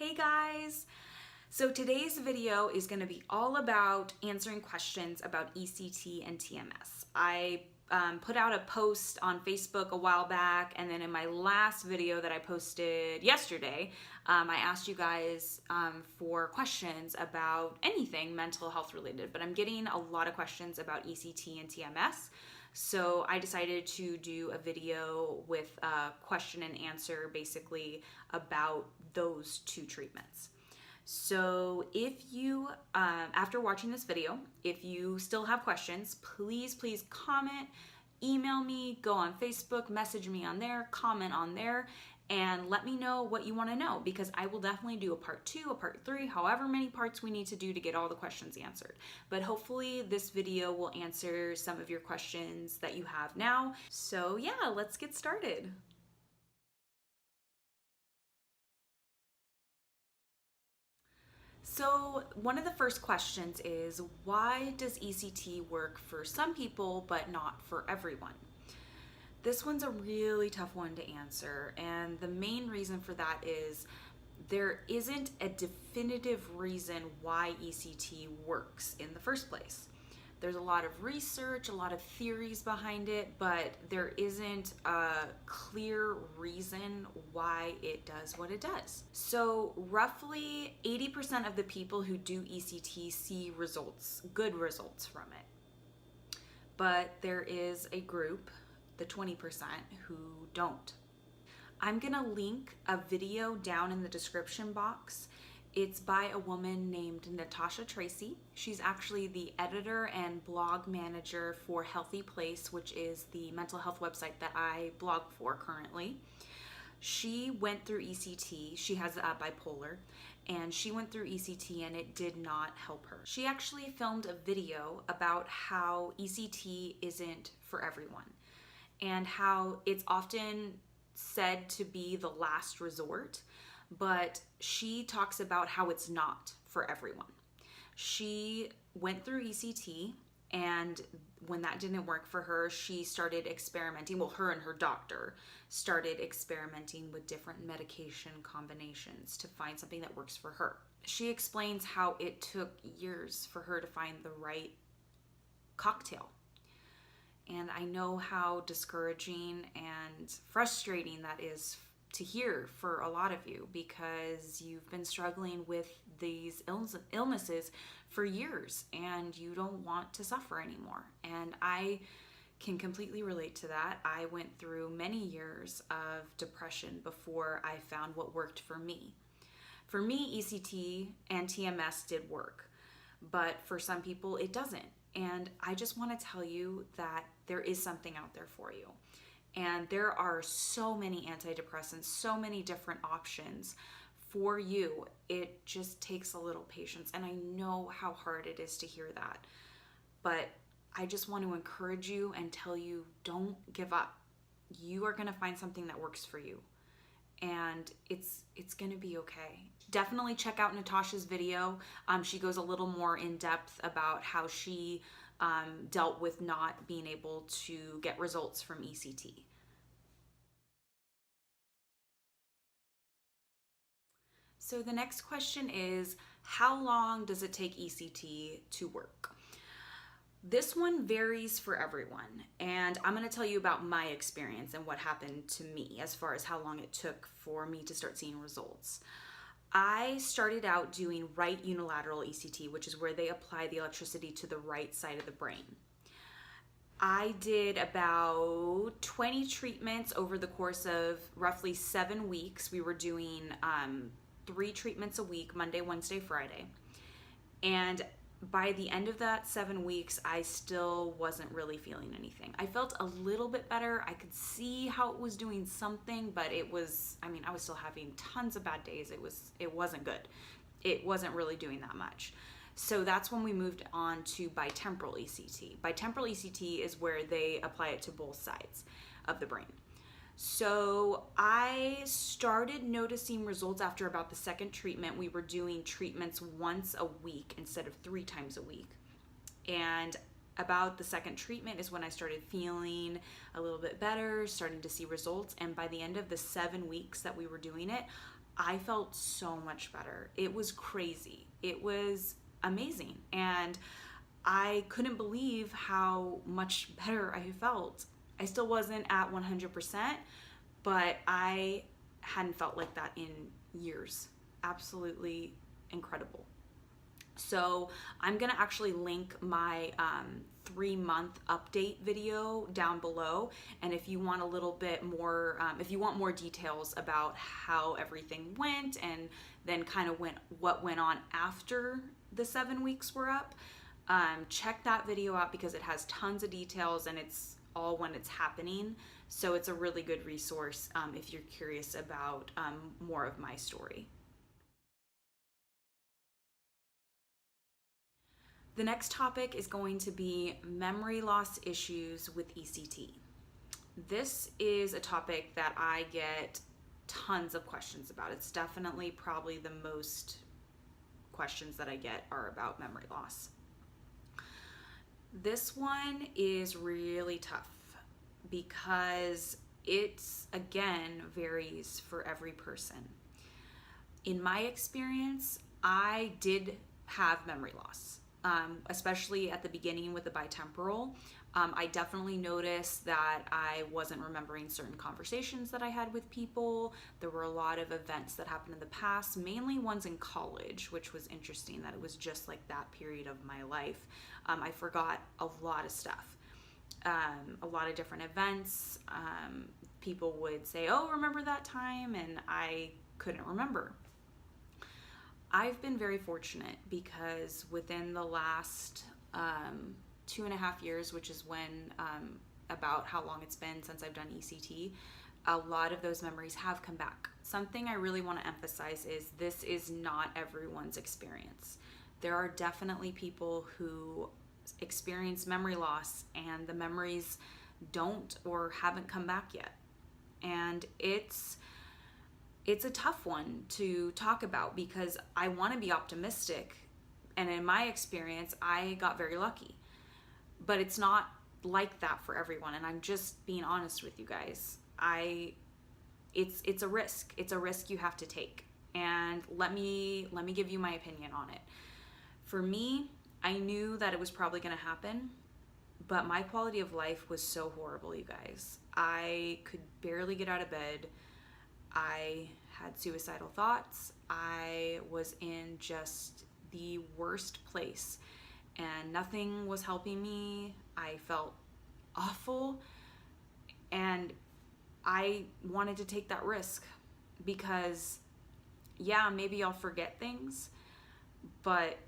Hey guys! So today's video is going to be all about answering questions about ECT and TMS. I put out a post on Facebook a while back, and then in my last video that I posted yesterday, I asked you guys for questions about anything mental health related, but I'm getting a lot of questions about ECT and TMS. So I decided to do a video with a question and answer basically about those two treatments. So if you, after watching this video, if you still have questions, please comment, email me, go on Facebook, message me on there, comment on there, and let me know what you want to know, because I will definitely do a part 2, a part 3, however many parts we need to do to get all the questions answered. But hopefully this video will answer some of your questions that you have now. So yeah, let's get started. So one of the first questions is, why does ECT work for some people but not for everyone? This one's a really tough one to answer, and the main reason for that is there isn't a definitive reason why ECT works in the first place. There's a lot of research, a lot of theories behind it, but there isn't a clear reason why it does what it does. So roughly 80% of the people who do ECT see results, good results from it. But there is a group, the 20%, who don't. I'm gonna link a video down in the description box. It's by a woman named Natasha Tracy. She's actually the editor and blog manager for Healthy Place, which is the mental health website that I blog for currently. She went through ECT. She has bipolar, and she went through ECT and it did not help her. She actually filmed a video about how ECT isn't for everyone and how it's often said to be the last resort, but she talks about how it's not for everyone. She went through ECT, and when that didn't work for her, she started experimenting. Well, her and her doctor started experimenting with different medication combinations to find something that works for her. She explains how it took years for her to find the right cocktail. And I know how discouraging and frustrating that is to hear for a lot of you, because you've been struggling with these illnesses for years and you don't want to suffer anymore. And I can completely relate to that. I went through many years of depression before I found what worked for me. For me, ECT and TMS did work, but for some people it doesn't. And I just want to tell you that there is something out there for you. And there are so many antidepressants, so many different options for you. It just takes a little patience. And I know how hard it is to hear that. But I just want to encourage you and tell you, don't give up. You are going to find something that works for you. And it's going to be okay. Definitely check out Natasha's video. She goes a little more in depth about how she dealt with not being able to get results from ECT. So the next question is, how long does it take ECT to work? This one varies for everyone, and I'm going to tell you about my experience and what happened to me as far as how long it took for me to start seeing results. I started out doing right unilateral ECT, which is where they apply the electricity to the right side of the brain. I did about 20 treatments over the course of roughly 7 weeks. We were doing 3 treatments a week, Monday, Wednesday, Friday. And by the end of that 7 weeks, I still wasn't really feeling anything. I felt a little bit better. I could see how it was doing something, but I was still having tons of bad days. It wasn't good. It wasn't really doing that much. So that's when we moved on to bitemporal ECT. Bitemporal ECT is where they apply it to both sides of the brain. So I started noticing results after about the second treatment. We were doing treatments once a week instead of 3 times a week. And about the second treatment is when I started feeling a little bit better, starting to see results. And by the end of the 7 weeks that we were doing it, I felt so much better. It was crazy. It was amazing. And I couldn't believe how much better I felt. I still wasn't at 100%, but I hadn't felt like that in years. Absolutely incredible. So I'm gonna actually link my 3-month update video down below, and if you want a little bit more, if you want more details about how everything went and then kind of what went on after the 7 weeks were up, check that video out because it has tons of details and it's all when it's happening. So it's a really good resource if you're curious about more of my story. The next topic is going to be memory loss issues with ECT. This is a topic that I get tons of questions about. It's definitely probably the most questions that I get are about memory loss. This one is really tough because it's, again, varies for every person. In my experience, I did have memory loss. Especially at the beginning with the bitemporal. I definitely noticed that I wasn't remembering certain conversations that I had with people. There were a lot of events that happened in the past, mainly ones in college, which was interesting that it was just like that period of my life. I forgot a lot of stuff, a lot of different events. People would say, oh, remember that time? And I couldn't remember. I've been very fortunate because within the last 2.5 years, which is when about how long it's been since I've done ECT, a lot of those memories have come back. Something I really want to emphasize is this is not everyone's experience. There are definitely people who experience memory loss and the memories don't or haven't come back yet. And it's a tough one to talk about because I want to be optimistic, and in my experience I got very lucky, but it's not like that for everyone, and I'm just being honest with you guys. It's a risk you have to take, and let me give you my opinion on it. For me, I knew that it was probably going to happen, but my quality of life was so horrible, you guys. I could barely get out of bed. I had suicidal thoughts. I was in just the worst place and nothing was helping me. I felt awful and I wanted to take that risk because, yeah, maybe I'll forget things, but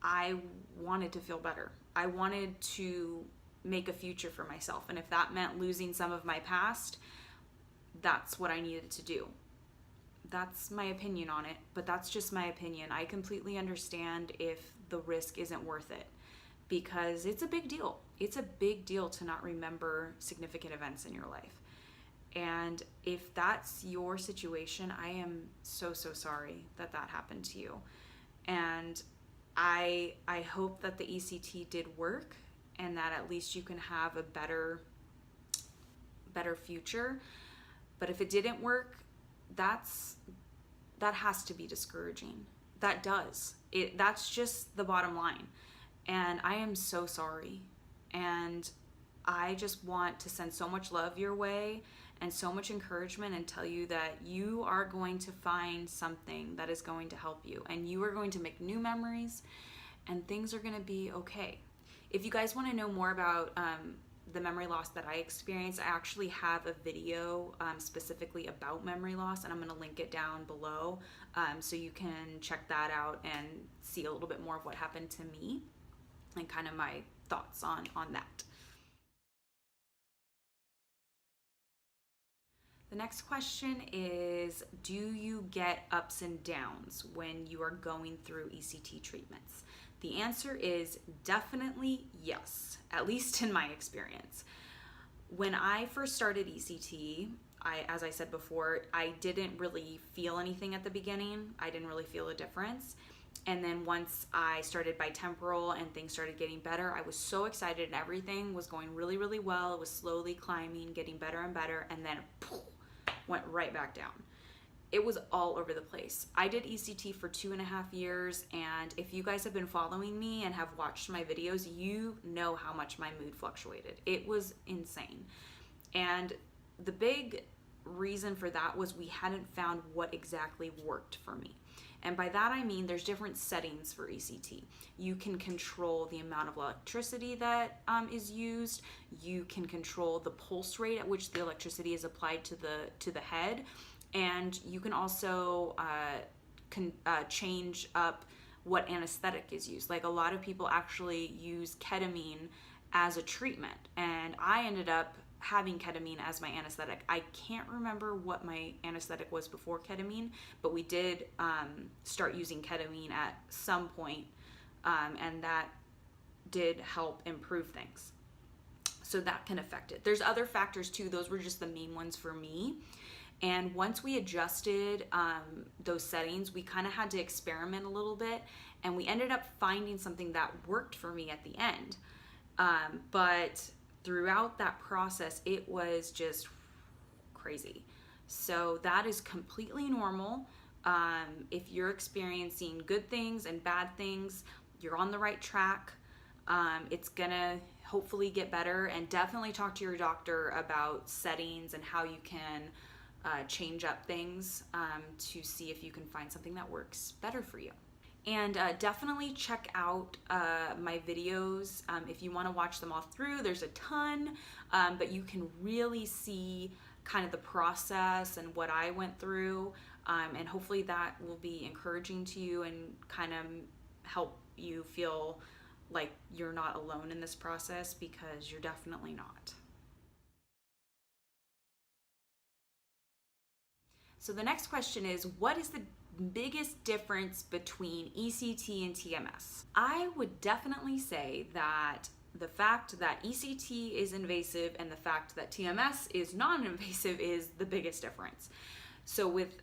I wanted to feel better. I wanted to make a future for myself, and if that meant losing some of my past, that's what I needed to do. That's my opinion on it, but that's just my opinion. I completely understand if the risk isn't worth it because it's a big deal. It's a big deal to not remember significant events in your life. And if that's your situation, I am so sorry that happened to you. And I hope that the ECT did work and that at least you can have a better future. But if it didn't work, that has to be discouraging. That does. That's just the bottom line. And I am so sorry. And I just want to send so much love your way and so much encouragement and tell you that you are going to find something that is going to help you. And you are going to make new memories and things are going to be okay. If you guys want to know more about the memory loss that I experienced, I actually have a video specifically about memory loss, and I'm going to link it down below so you can check that out and see a little bit more of what happened to me and kind of my thoughts on that. The next question is, do you get ups and downs when you are going through ECT treatments? The answer is definitely yes, at least in my experience. When I first started ECT, as I said before, I didn't really feel anything at the beginning. I didn't really feel a difference. And then once I started bitemporal and things started getting better, I was so excited and everything was going really, really well. It was slowly climbing, getting better and better, and then went right back down. it was all over the place. I did ECT for 2.5 years, and if you guys have been following me and have watched my videos, you know how much my mood fluctuated. It was insane. And the big reason for that was we hadn't found what exactly worked for me. And by that I mean there's different settings for ECT. You can control the amount of electricity that is used. You can control the pulse rate at which the electricity is applied to the head, and you can also change up what anesthetic is used. Like, a lot of people actually use ketamine as a treatment, and I ended up having ketamine as my anesthetic. I can't remember what my anesthetic was before ketamine, but we did start using ketamine at some point, and that did help improve things. So that can affect it. There's other factors too. Those were just the main ones for me. And once we adjusted those settings, we kind of had to experiment a little bit, and we ended up finding something that worked for me at the end. But throughout that process, it was just crazy. So that is completely normal. If you're experiencing good things and bad things, you're on the right track. It's gonna hopefully get better, and definitely talk to your doctor about settings and how you can change up things to see if you can find something that works better for you. And definitely check out my videos if you want to watch them all through. There's a ton, but you can really see kind of the process and what I went through, and hopefully that will be encouraging to you and kind of help you feel like you're not alone in this process, because you're definitely not. So the next question is, what is the biggest difference between ECT and TMS? I would definitely say that the fact that ECT is invasive and the fact that TMS is non-invasive is the biggest difference. So with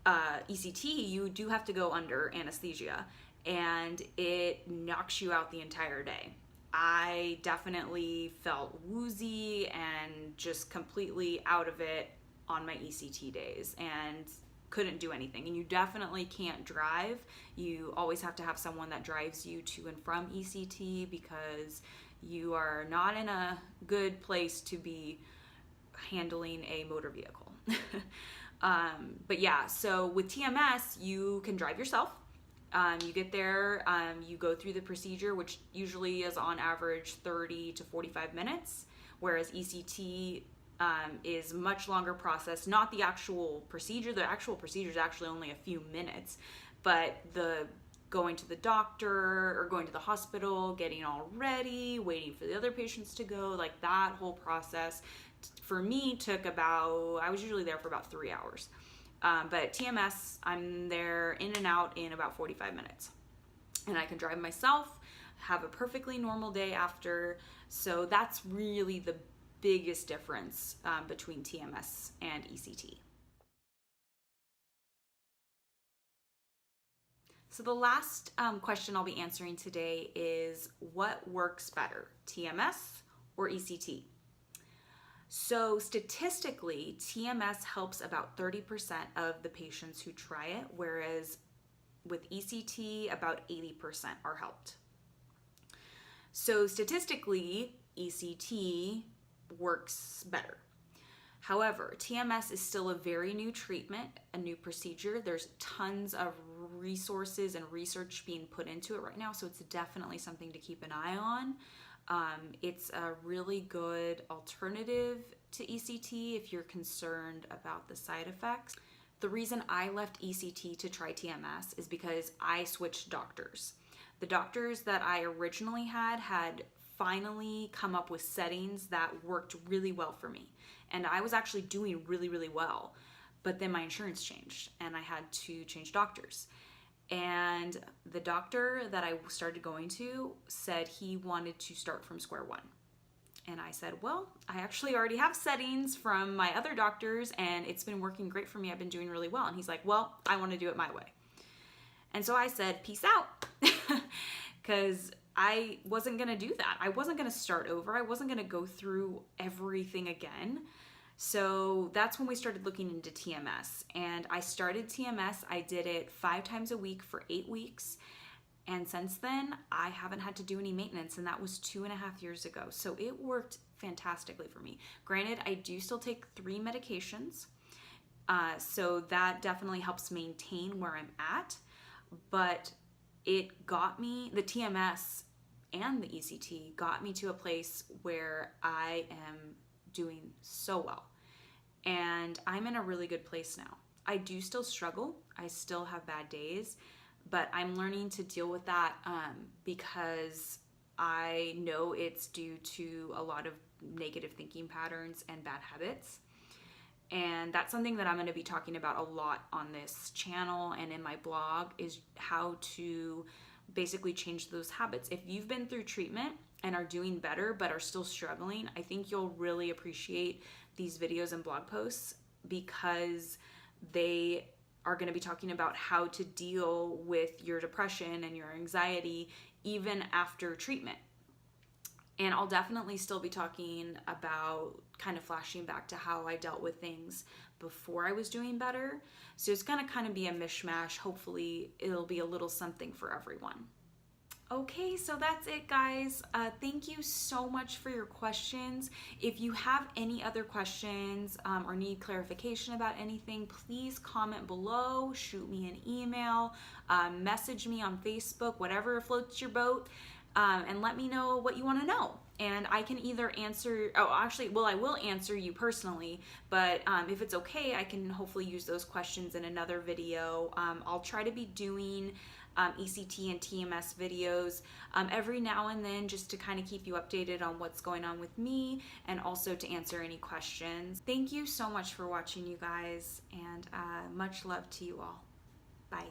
ECT, you do have to go under anesthesia, and it knocks you out the entire day. I definitely felt woozy and just completely out of it on my ECT days and couldn't do anything. And you definitely can't drive. You always have to have someone that drives you to and from ECT, because you are not in a good place to be handling a motor vehicle. But yeah, so with TMS, you can drive yourself. You get there, you go through the procedure, which usually is on average 30 to 45 minutes, whereas ECT is much longer process. Not the actual procedure. The actual procedure is actually only a few minutes, but the going to the doctor or going to the hospital, getting all ready, waiting for the other patients to go, like that whole process for me took about, I was usually there for about 3 hours. But TMS, I'm there in and out in about 45 minutes. And I can drive myself, have a perfectly normal day after. So that's really the biggest difference between TMS and ECT. So the last question I'll be answering today is, what works better, TMS or ECT? So statistically, TMS helps about 30% of the patients who try it, whereas with ECT, about 80% are helped. So statistically, ECT works better. However, TMS is still a very new treatment, a new procedure. There's tons of resources and research being put into it right now, so it's definitely something to keep an eye on. It's a really good alternative to ECT if you're concerned about the side effects. The reason I left ECT to try TMS is because I switched doctors. The doctors that I originally had finally come up with settings that worked really well for me. And I was actually doing really, really well. But then my insurance changed and I had to change doctors. And the doctor that I started going to said he wanted to start from square one. And I said, well, I actually already have settings from my other doctors and it's been working great for me. I've been doing really well. And he's like, well, I want to do it my way. And so I said, peace out. Because I wasn't going to do that. I wasn't going to start over. I wasn't going to go through everything again. So that's when we started looking into TMS. And I started TMS. I did it 5 times a week for 8 weeks. And since then, I haven't had to do any maintenance, and that was 2.5 years ago. So it worked fantastically for me. Granted, I do still take 3 medications. So that definitely helps maintain where I'm at. But it got me, the TMS and the ECT got me to a place where I am doing so well. And I'm in a really good place now. I do still struggle. I still have bad days, but I'm learning to deal with that because I know it's due to a lot of negative thinking patterns and bad habits. And that's something that I'm going to be talking about a lot on this channel and in my blog, is how to basically change those habits. If you've been through treatment and are doing better but are still struggling, I think you'll really appreciate these videos and blog posts, because they are going to be talking about how to deal with your depression and your anxiety even after treatment. And I'll definitely still be talking about kind of flashing back to how I dealt with things before I was doing better. So it's going to kind of be a mishmash. Hopefully it'll be a little something for everyone. Okay, so that's it, guys. Thank you so much for your questions. If you have any other questions or need clarification about anything, please comment below, shoot me an email, message me on Facebook, whatever floats your boat, and let me know what you want to know. And I can either answer, I will answer you personally, but if it's okay, I can hopefully use those questions in another video. I'll try to be doing ECT and TMS videos every now and then, just to kind of keep you updated on what's going on with me, and also to answer any questions. Thank you so much for watching, you guys, and much love to you all. Bye.